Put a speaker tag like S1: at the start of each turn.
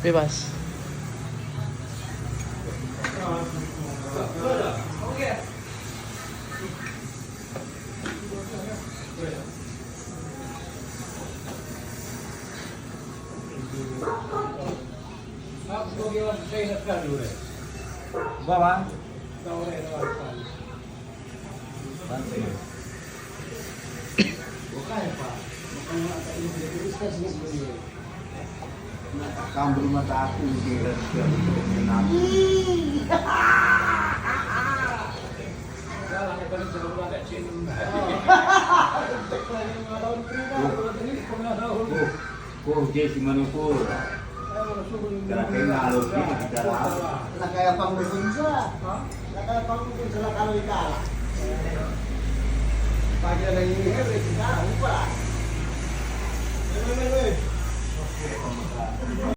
S1: Bebas.
S2: Bawa. Kamu mata aku kira kok jadi mana pun kira-kira alur gitu di dalam
S3: Nah kayak panggunsa, nah kayak panggunsa lah kalau dikalah. Pagi ada ini kan kita lupa.